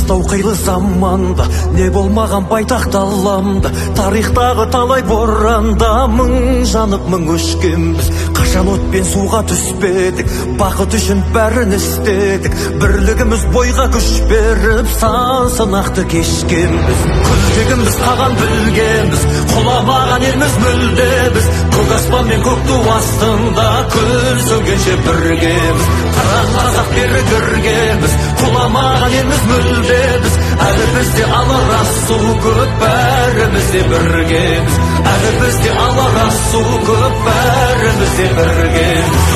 Тастау қилы заманда не болмаған байтақ даламда, тарихтағы талай боранда мың жанып мың өшкенбіз. Қашан от пен суға түспедік, бақыт үшін бәрін істедік. Бірлігіміз бойға күш беріп сан сынақты кешкенбіз. Күлтегіміз қаған білгенбіз, құламаған елміз мүлде біз. Көк аспан мен көк ту астында күн сөнгенше біргеміз. Қараң қазақ бері кіргенбіз, құламаған елміз мүлде біз. Әлі бізде алар су көп, бәріміз де біргеміз. Әлі бізде алар су көп, бәріміз де біргеміз.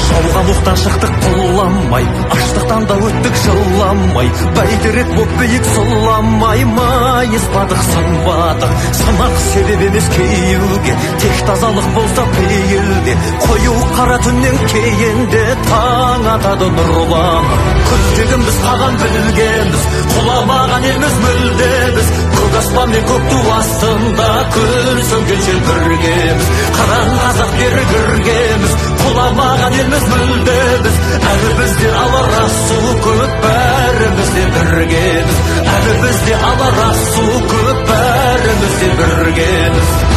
Жауған оқтан шықтық құламай, аштықтан да өттік жыламай. Бәйтерек боп биік сұламай, майыспадық сынбадық. Сынақ себеп емес кейеуге, тек тазалық болса пейілде. Қою қара түннен кейінде таң атады нұрланып. Күлтегіміз қаған білгенбіз, құламаған елміз мүлде біз. Көк аспан мен көк ту астында күн сөнгенше біргеміз. Қараң қазақ бері кіргеміз, құламаған елміз мүлде біз. Әлі бізде алар су көп, бәріміз де біргеміз. Әлі бізде алар су көп, бәріміз де біргеміз.